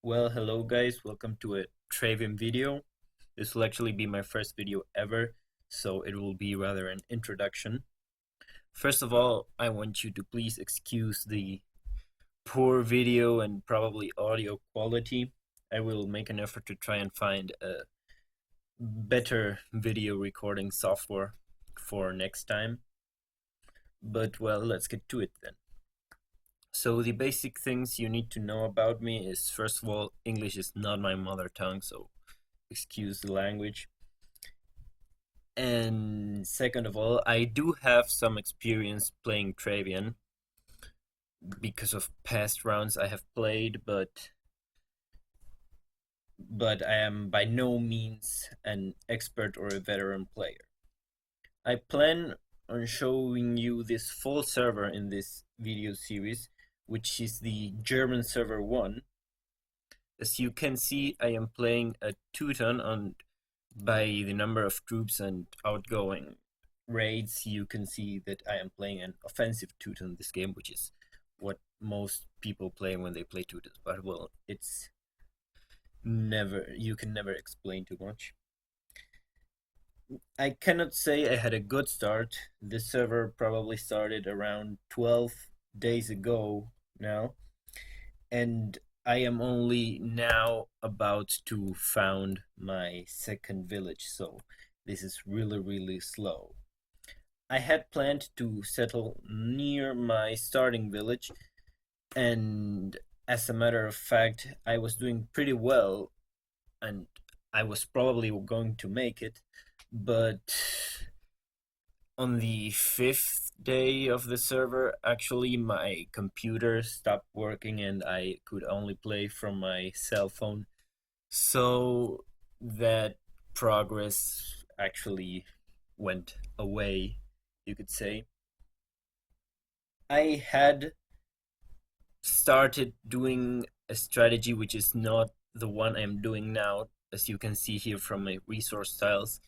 Well, hello guys, welcome to a TRAVIAN video. This will actually be my first video ever, so it will be rather an introduction. First of all, I want you to please excuse the poor video and probably audio quality. I will make an effort to try and find a better video recording software for next time. But well, let's get to it then. So the basic things you need to know about me is, first of all, English is not my mother tongue, so excuse the language. And second of all, I do have some experience playing Travian because of past rounds I have played, but I am by no means an expert or a veteran player. I plan on showing you this full server in this video series, which is the German server 1. As you can see, I am playing a Teuton, and by the number of troops and outgoing raids, you can see that I am playing an offensive Teuton in this game, which is what most people play when they play Teutons. But well, you can never explain too much. I cannot say I had a good start. This server probably started around 12 days ago now, and I am only now about to found my second village, so this is really slow. I had planned to settle near my starting village, and as a matter of fact, I was doing pretty well, and I was probably going to make it, but on the 5th day of the server, actually my computer stopped working and I could only play from my cell phone. So that progress actually went away, you could say. I had started doing a strategy which is not the one I'm doing now. As you can see here from my resource tiles,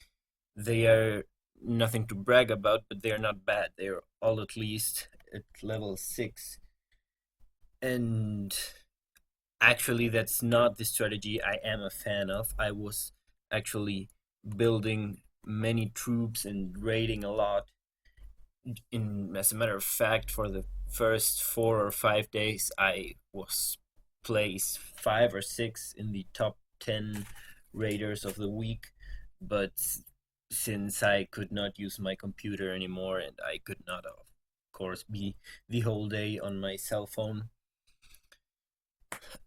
they are nothing to brag about, but they're not bad. They're all at least at level 6. And actually, that's not the strategy I am a fan of. I was actually building many troops and raiding a lot. As a matter of fact, for the first 4 or 5 days, I was placed 5 or 6 in the top 10 raiders of the week. But since I could not use my computer anymore and I could not, of course, be the whole day on my cell phone,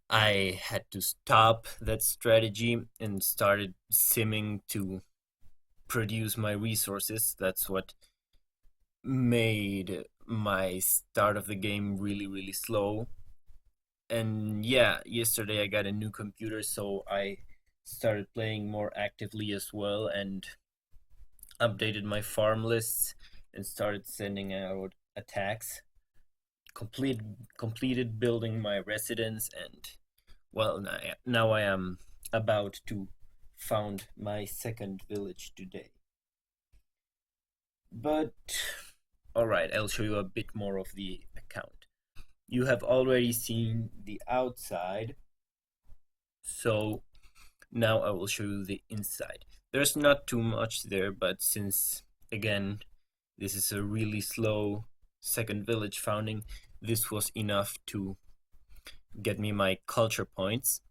I had to stop that strategy and started simming to produce my resources. That's what made my start of the game really slow. And yeah, yesterday I got a new computer, so I started playing more actively as well and updated my farm lists and started sending out attacks. Completed building my residence, and well, now I am about to found my second village today. But alright, I'll show you a bit more of the account. You have already seen the outside, so now I will show you the inside. There's not too much there, but since, again, this is a really slow second village founding, this was enough to get me my culture points.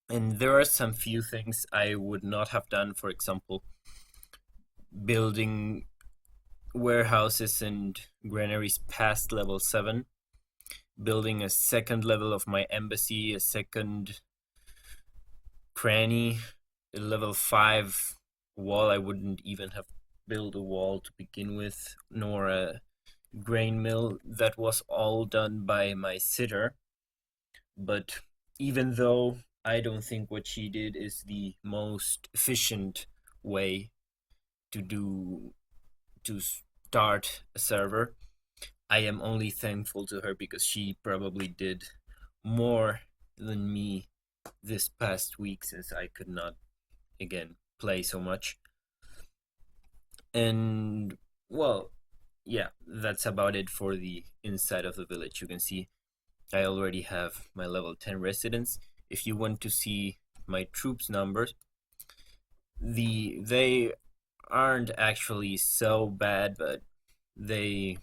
And there are some few things I would not have done, for example, building warehouses and granaries past level 7, building a second level of my embassy, a second cranny, a level 5 wall. I wouldn't even have built a wall to begin with, nor a grain mill. That was all done by my sitter. But even though I don't think what she did is the most efficient way to start a server, I am only thankful to her because she probably did more than me this past week, since I could not, again, play so much. And well, yeah, that's about it for the inside of the village. You can see I already have my level 10 residence. if you want to see my troops numbers, they aren't actually so bad, but they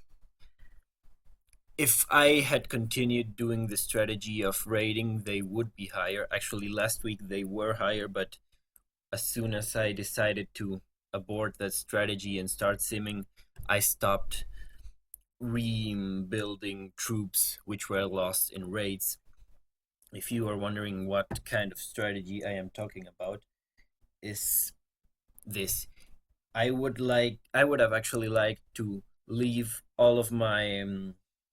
if I had continued doing the strategy of raiding, they would be higher. Actually, last week they were higher, but as soon as I decided to abort that strategy and start simming, I stopped rebuilding troops which were lost in raids. If you are wondering what kind of strategy I am talking about, is this. I would have actually liked to leave all of my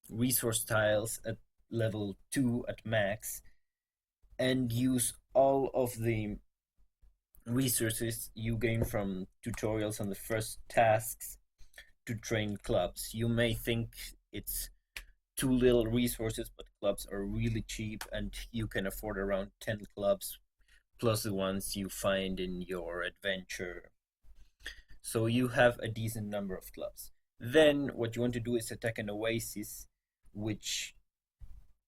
resource tiles at level 2 at max and use all of the resources you gain from tutorials on the first tasks to train clubs. You may think it's too little resources, but clubs are really cheap and you can afford around 10 clubs plus the ones you find in your adventure. So you have a decent number of clubs. Then what you want to do is attack an oasis which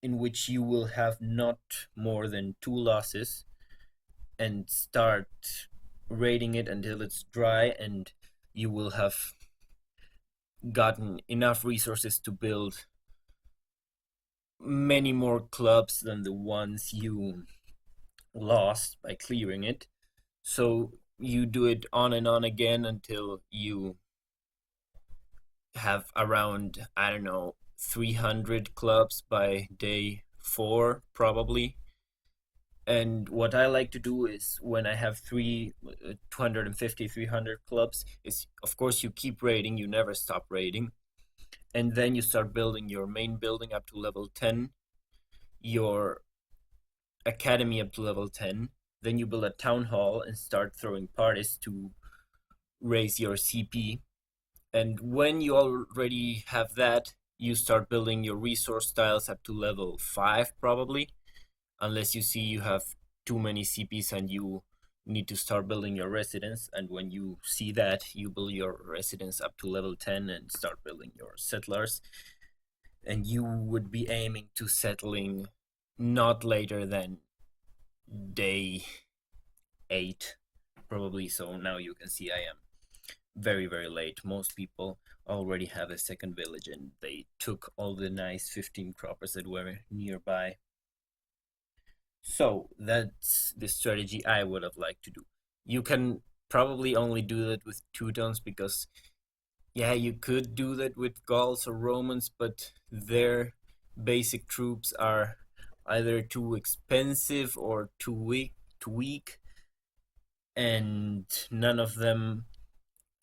in which you will have not more than 2 losses and start raiding it until it's dry, and you will have gotten enough resources to build many more clubs than the ones you lost by clearing it. So you do it on and on again until you have around, I don't know, 300 clubs by day 4 probably. And what I like to do is when I have 250, 300 clubs, is of course you keep raiding, you never stop raiding. And then you start building your main building up to level 10, your academy up to level 10. Then you build a town hall and start throwing parties to raise your CP. And when you already have that, you start building your resource tiles up to level 5 probably, unless you see you have too many CPs and you need to start building your residence. And when you see that, you build your residence up to level 10 and start building your settlers. And you would be aiming to settling not later than day 8 probably. So now you can see I am very, very late. Most people already have a second village and they took all the nice 15 croppers that were nearby. So that's the strategy I would have liked to do. You can probably only do that with Teutons because, yeah, you could do that with Gauls or Romans, but their basic troops are either too expensive or too weak, and none of them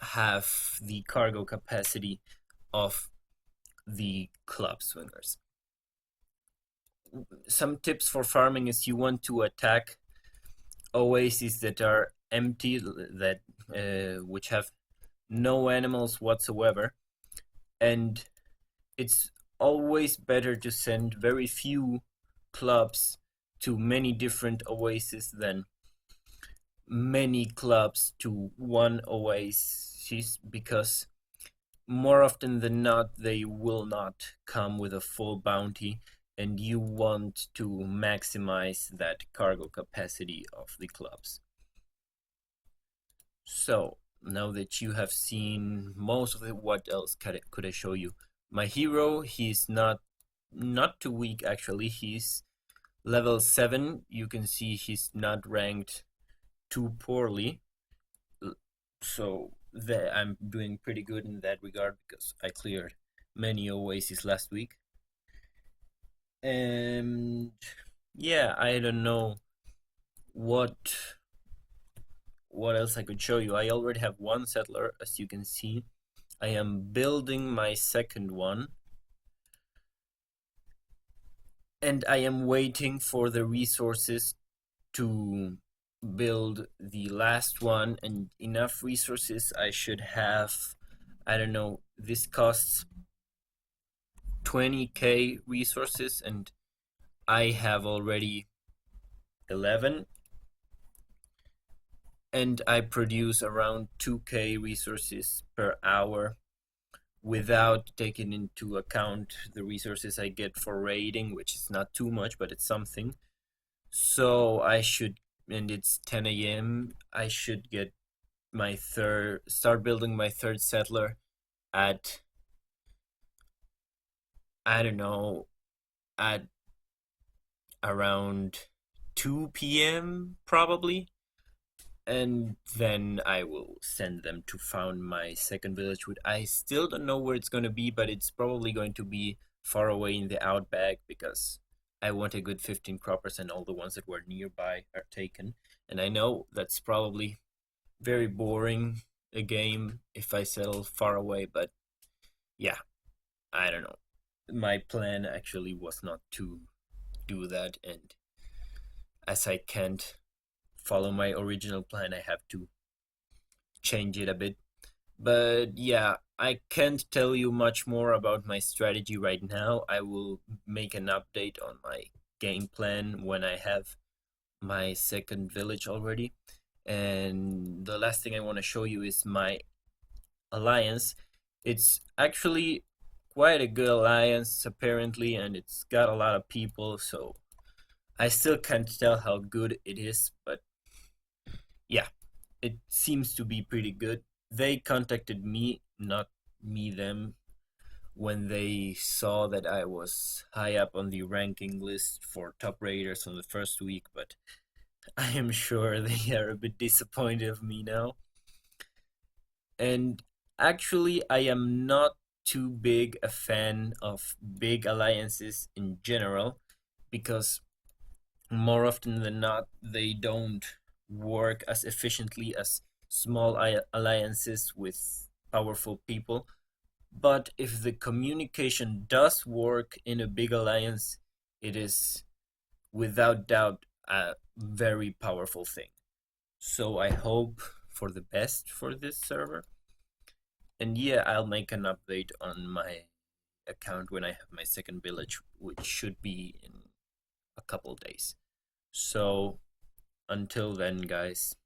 have the cargo capacity of the club swingers. Some tips for farming is you want to attack oases that are empty, that which have no animals whatsoever, and it's always better to send very few clubs to many different oases than many clubs to one oasis, because more often than not they will not come with a full bounty, and you want to maximize that cargo capacity of the clubs. So now that you have seen most of it, what else could I show you? My hero, he's not too weak actually. He's level 7. You can see he's not ranked too poorly. So I'm doing pretty good in that regard because I cleared many oases last week. And yeah, I don't know what else I could show you. I already have one settler, as you can see. I am building my second one, and I am waiting for the resources to build the last one, and enough resources. I should have, I don't know, this costs 20k resources and I have already 11, and I produce around 2k resources per hour without taking into account the resources I get for raiding, which is not too much, but it's something. So I should, and it's 10 a.m. I should get start building my third settler at, I don't know, at around 2 p.m. probably. And then I will send them to found my second village. Which I still don't know where it's going to be, but it's probably going to be far away in the outback because I want a good 15 croppers and all the ones that were nearby are taken. And I know that's probably very boring a game if I settle far away, but yeah, I don't know. My plan actually was not to do that, and as I can't follow my original plan, I have to change it a bit. But yeah, I can't tell you much more about my strategy right now. I will make an update on my game plan when I have my second village already. And the last thing I want to show you is my alliance. It's actually quite a good alliance, apparently, and it's got a lot of people, so I still can't tell how good it is, but yeah, it seems to be pretty good. They contacted me, not me them, when they saw that I was high up on the ranking list for top raiders on the first week, but I am sure they are a bit disappointed of me now. And actually, I am not too big a fan of big alliances in general because more often than not, they don't work as efficiently as small alliances with powerful people. But if the communication does work in a big alliance, it is without doubt a very powerful thing. So I hope for the best for this server. And yeah, I'll make an update on my account when I have my second village, which should be in a couple days. So until then, guys,